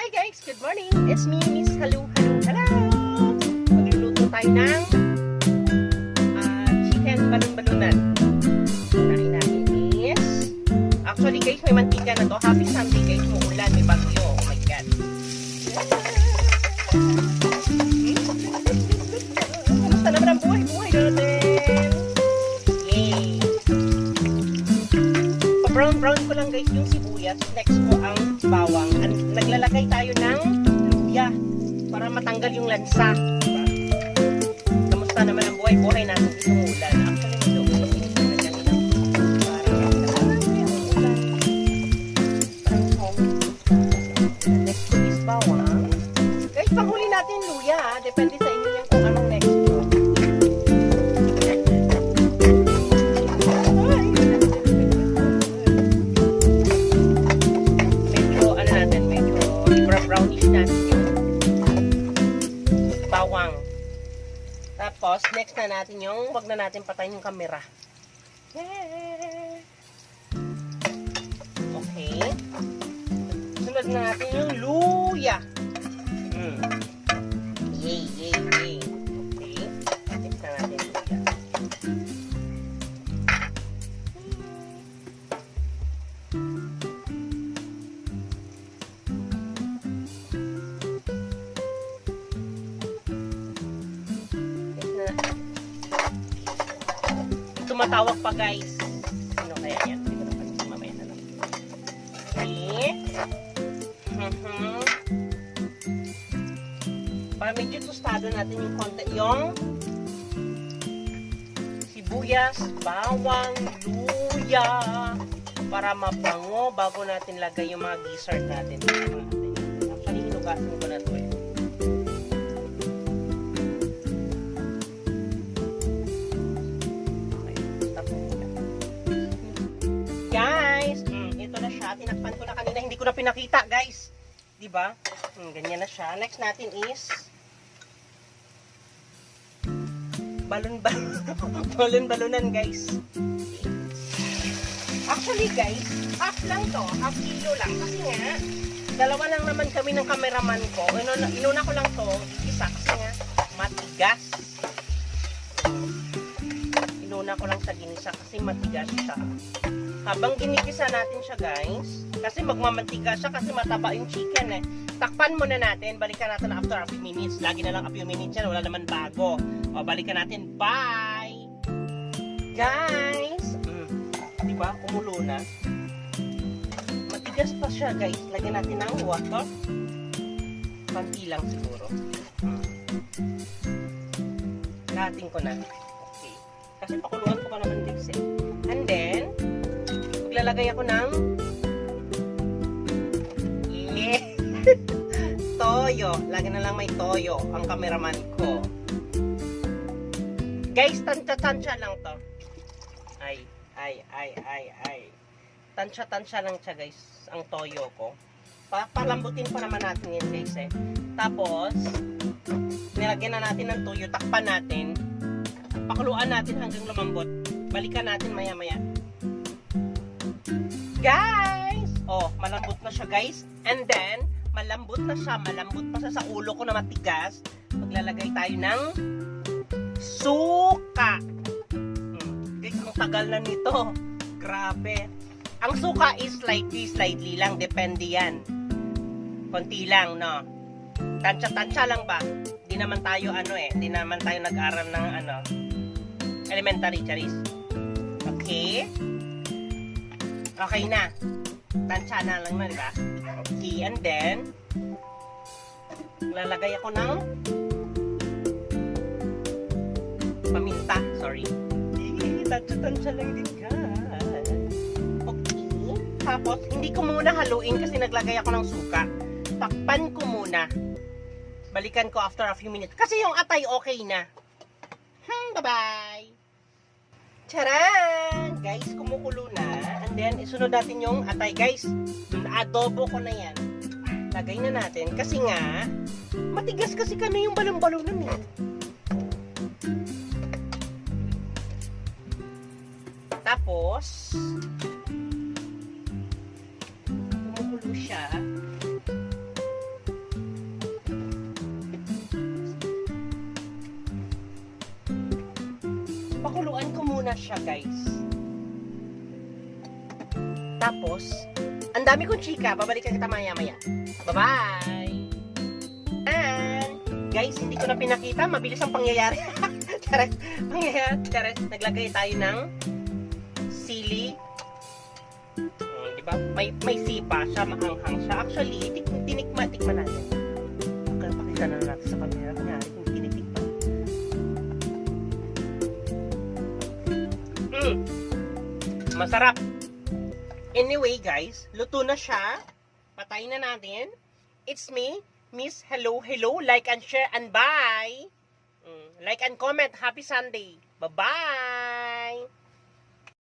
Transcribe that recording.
Hi guys, good morning. It's me, Miss Hello. Magluluto tayo ng chicken balon-balunan. Unahin natin is, actually guys, may mantika na to. Happy Sunday guys, muulan, may bagyo. Oh my God. Kamusta naman ang buhay natin? Yay! Pa-brown ko lang guys yung sibuyas. Next ko ang bawang. Naglalagay tayo ng luya para matanggal yung lansa. Diba? Kamusta naman ang buhay natin itong ulan? Actually, medyo ulan na ganyan. Next ko is bawang. Guys, panghuli natin luya. Depende sa inyo yan kung anong next ko. Brownish natin yung bawang. Tapos, next na natin yung, wag na natin patayin yung camera. Okay. Sunod na natin yung luya. Yay. Okay. Next na natin yung luya. Tumatawag pa guys. Sino kaya yan? Hindi ko napansin. Mamaya na lang. Okay. Para medyo tostado natin yung konti. Yung sibuyas, bawang, luya. Para mabango bago natin lagay yung mga dessert natin. Actually, hinugasan ko na ito eh. Tinakpan ko na kanina, hindi ko na pinakita guys, di ba? Ganyan na siya. Next natin is balon-balunan guys. Actually guys, half lang to, half kilo lang kasi nga dalawa lang naman kami ng cameraman ko. Inuna ko lang to isa kasi nga matigas. Inuna ko lang sa ginisa kasi matigas siya. Habang ginigisa natin siya guys, kasi magmamantika siya kasi mataba yung chicken eh. Takpan muna natin, balikan natin after a few minutes. Lagi na lang a few minutes yan, wala naman bago. O, balikan natin, bye! Guys! Diba? Kumulo na. Matigas pa siya guys. Lagyan natin ng water. Panti lang siguro. Lahatin ko na. Okay. Kasi pakuluan ko pa naman guys eh. And then, maglalagay ako ng toyo. Lagi na lang may toyo ang cameraman ko. Guys, tansya lang to. Ay. Tansya lang siya guys, ang toyo ko. Palambutin pa naman natin yan guys eh. Tapos, nilagyan na natin ng toyo, takpan natin. Pakuluan natin hanggang lumambot. Balikan natin maya-maya. Guys! Oh, malambot na siya guys. And then, malambot pa siya sa ulo ko na matigas. Maglalagay tayo ng suka. Guys, ang tagal na nito. Grabe. Ang suka is slightly lang. Depende yan. Konti lang, no? Tansya lang ba? Di naman tayo Di naman tayo nag-aral ng elementary charis. Okay? Okay na. Tansya na lang na, diba? Okay, and then, lalagay ako ng paminta. Sorry. Tansya lang din ka. Okay. Tapos, hindi ko muna haluin kasi naglagay ako ng suka. Takpan ko muna. Balikan ko after a few minutes. Kasi yung atay okay na. Bye-bye! Charan! Guys, kumukulo na. And then, isunod natin yung atay. Guys, adobo ko na yan. Lagay na natin. Kasi nga, matigas kasi kami yung balon-balunan eh. Tapos, kumukulo siya. na siya, guys. Tapos, ang dami kong chika. Babalikan kita maya-maya. Bye-bye! And, guys, hindi ko na pinakita. Mabilis ang pangyayari. Charet. Naglagay tayo ng sili. Diba? May sipa siya, maanghang siya. Actually, tikman natin. Pakita na natin sa camera. Kunyari, kung tinitikman. Masarap. Anyway, guys, luto na siya. Patayin na natin. It's me, Miss Hello. Like and share and bye. Like and comment. Happy Sunday. Bye-bye.